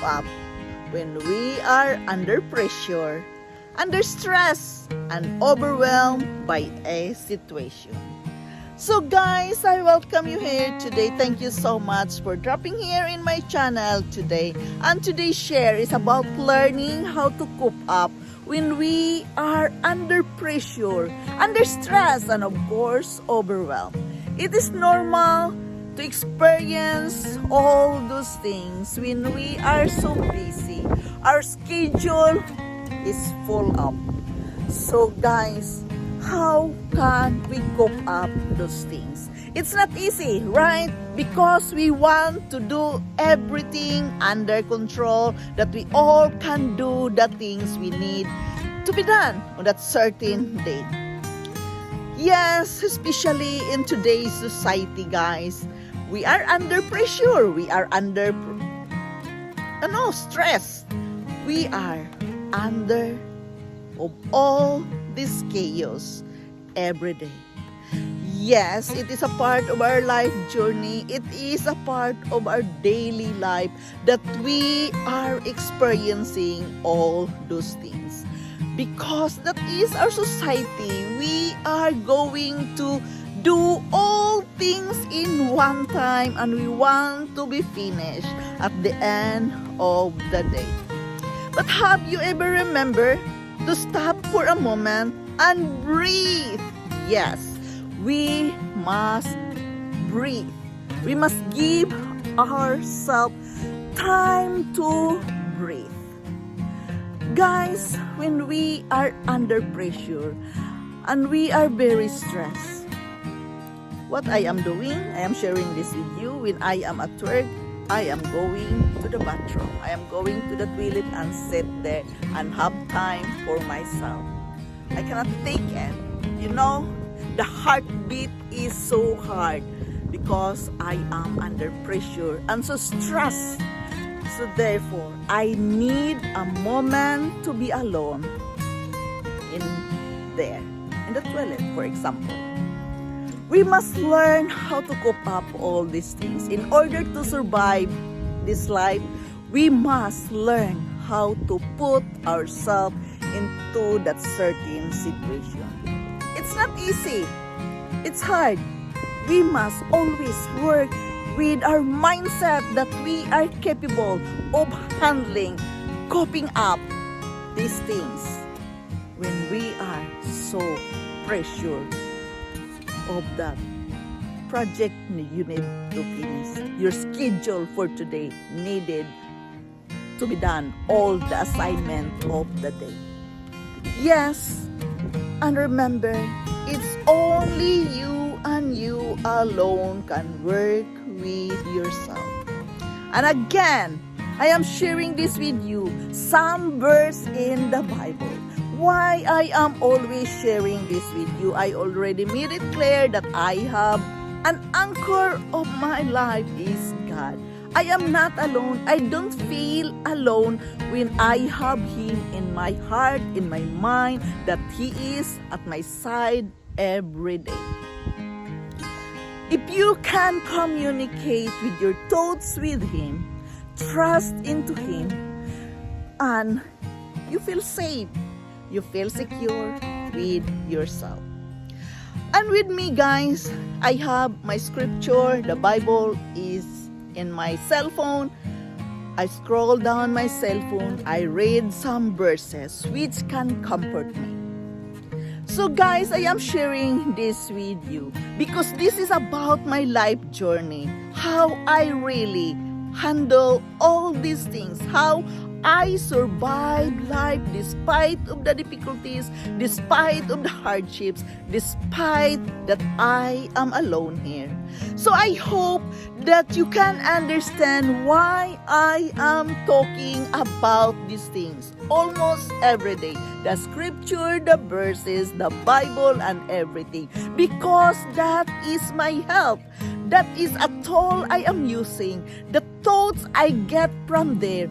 up when we are under pressure, under stress, and overwhelmed by a situation. So guys, I welcome you here today. Thank you so much for dropping here in my channel today. And today's share is about learning how to cope up when we are under pressure, under stress, and of course, overwhelmed. It is normal to experience all those things when we are so busy. Our schedule is full up. So guys, how can we cope up those things? It's not easy, right? Because we want to do everything under control, that we all can do the things we need to be done on that certain day. Yes, especially in today's society, guys, we are under pressure. We are under stress. We are under of all this chaos every day. Yes, it is a part of our life journey. It is a part of our daily life that we are experiencing all those things. Because that is our society. We are going to do all things in one time and we want to be finished at the end of the day. But have you ever remembered to stop for a moment and breathe? Yes, we must breathe. We must give ourselves time to breathe. Guys, when we are under pressure and we are very stressed, what I am doing, I am sharing this with you. When I am at work, I am going to the bathroom. I am going to the toilet and sit there and have time for myself. I cannot take it. You know, the heartbeat is so hard because I am under pressure and so stressed. So therefore, I need a moment to be alone in there, in the toilet, for example. We must learn how to cope up all these things. In order to survive this life, we must learn how to put ourselves into that certain situation. It's not easy. It's hard. We must always work with our mindset that we are capable of handling, coping up these things when we are so pressured of that project you need to finish. Your schedule for today needed to be done, all the assignment of the day. Yes, and remember, it's only you and you alone can work with yourself. And again, I am sharing this with you, some verse in the Bible. Why I am always sharing this with you, I already made it clear that I have an anchor of my life is God. I am not alone. I don't feel alone when I have Him in my heart, in my mind, that He is at my side every day. If you can communicate with your thoughts with Him, trust into Him, and you feel safe, you feel secure with yourself. And with me, guys, I have my scripture. The Bible is in my cell phone. I scroll down my cell phone. I read some verses which can comfort me. So guys, I am sharing this with you because this is about my life journey. How I really handle all these things. How I survive life despite of the difficulties, despite of the hardships, despite that I am alone here. So I hope that you can understand why I am talking about these things almost every day. The scripture, the verses, the Bible, and everything. Because that is my help. That is a tool I am using. The thoughts I get from there,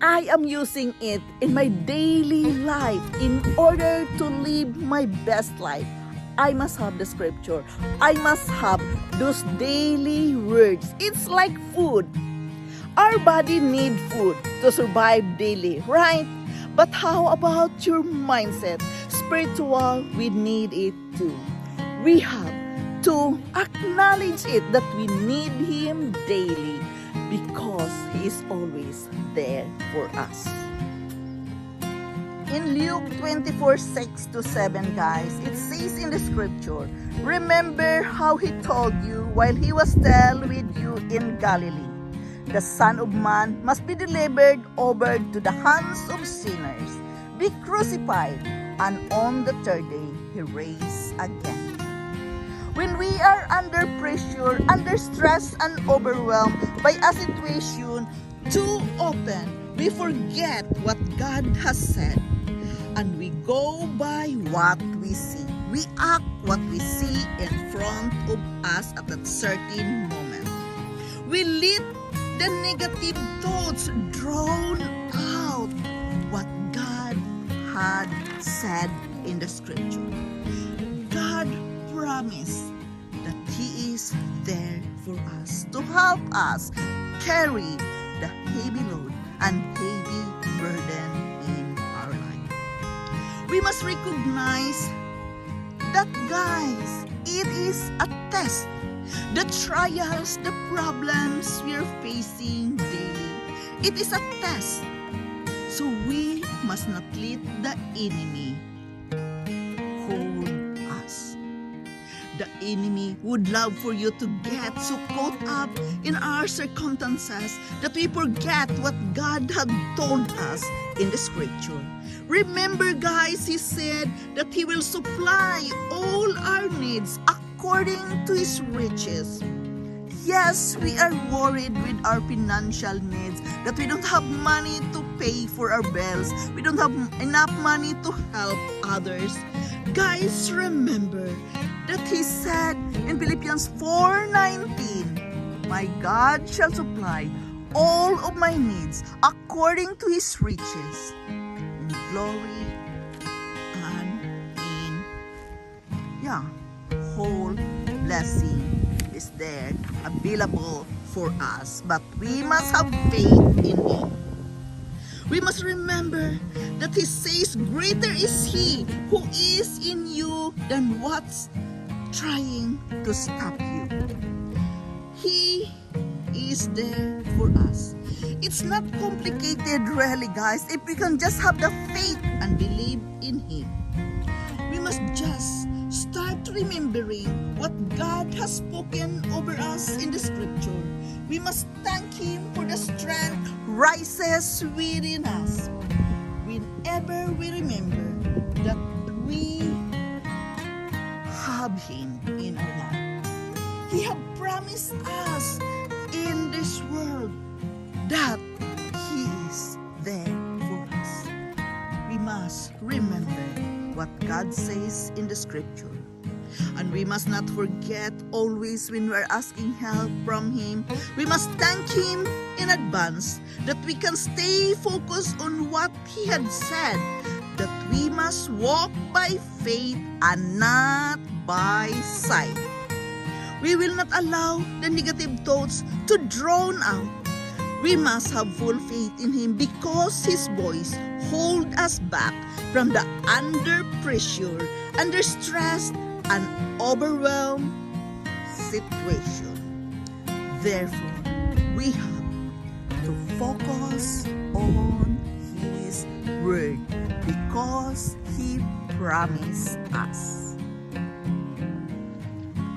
I am using it in my daily life in order to live my best life. I must have the scripture. I must have those daily words. It's like food. Our body need food to survive daily, right? But how about your mindset? Spiritual, we need it too. We have to acknowledge it that we need Him daily because He is always there for us. In Luke 24:6-7, guys, it says in the scripture, remember how He told you while He was still with you in Galilee. The Son of Man must be delivered over to the hands of sinners, be crucified, and on the third day He raised again. When we are under pressure, under stress, and overwhelmed by a situation, too often we forget what God has said and we go by what we see. We act what we see in front of us at that certain moment. We let the negative thoughts drown out what God had said in the scripture. God promised that He is there for us to help us carry the heavy load and heavy burden in our life. We must recognize that, guys, it is a test. The trials, the problems we are facing daily, it is a test. So we must not let the enemy hold us. The enemy would love for you to get so caught up in our circumstances that we forget what God had told us in the scripture. Remember, guys, He said that He will supply all our needs according to His riches. Yes, we are worried with our financial needs, that we don't have money to pay for our bills. We don't have enough money to help others. Guys, remember that He said in Philippians 4:19, my God shall supply all of my needs according to His riches in glory and in whole blessing is there available for us. But we must have faith in Him. We must remember that He says greater is He who is in you than what's trying to stop you. He is there for us. It's not complicated really, guys, if we can just have the faith and believe in Him. We must just start remembering what God has spoken over us in the scripture. We must thank Him for the strength rises within us. Whenever we remember that we have Him in our life. He has promised us in this world that He is there for us. We must remember what God says in the scripture. And we must not forget always when we are asking help from Him, we must thank Him in advance that we can stay focused on what He had said, that we must walk by faith and not by sight. We will not allow the negative thoughts to drown out. We must have full faith in Him because His voice hold us back from the under pressure, under stress, and overwhelmed situation. Therefore, we have to focus on His word because He promised us.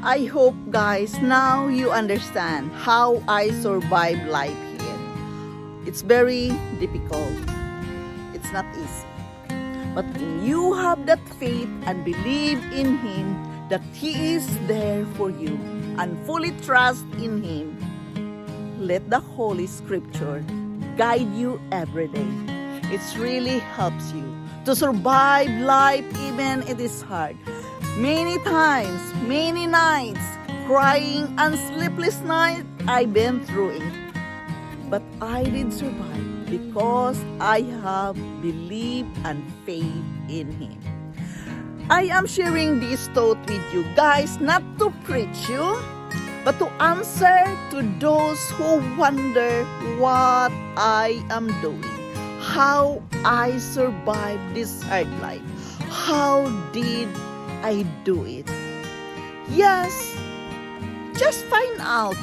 I hope, guys, now you understand how I survive life here. It's very difficult. It's not easy. But when you have that faith and believe in Him that He is there for you and fully trust in Him, let the Holy Scripture guide you every day. It really helps you to survive life even it is hard. Many times, many nights, crying and sleepless nights, I've been through it. But I did survive because I have belief and faith in Him. I am sharing this thought with you guys, not to preach you, but to answer to those who wonder what I am doing, how I survived this hard life, how did I do it? Yes, just find out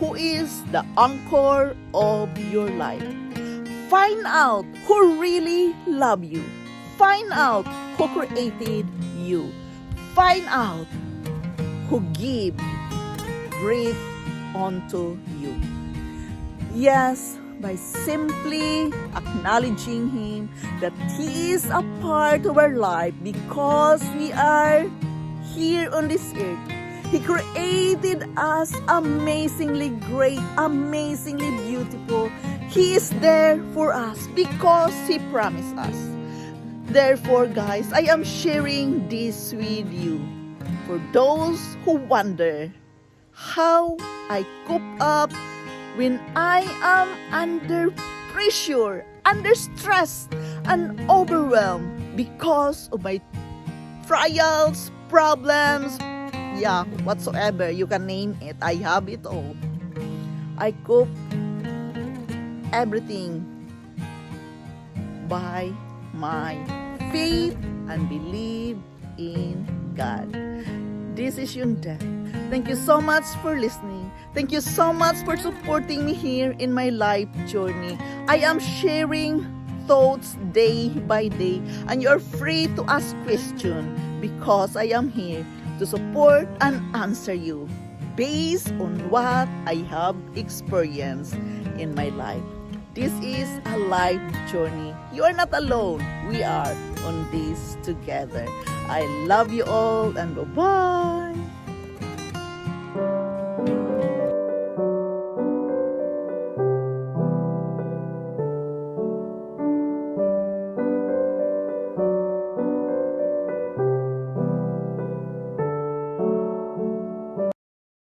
who is the anchor of your life. Find out who really love you. Find out who created you. Find out who give breath onto you. Yes, by simply acknowledging Him that He is a part of our life because we are here on this earth. He created us amazingly great, amazingly beautiful. He is there for us because He promised us. Therefore, guys, I am sharing this with you. For those who wonder how I cope up when I am under pressure, under stress, and overwhelmed because of my trials, problems, whatsoever you can name it, I have it all. I cope everything by my faith and believe in God. This is Yunda. Thank you so much for listening. Thank you so much for supporting me here in my life journey. I am sharing thoughts day by day, and you're free to ask questions because I am here to support and answer you based on what I have experienced in my life. This is a life journey. You are not alone. We are on this together. I love you all and bye-bye.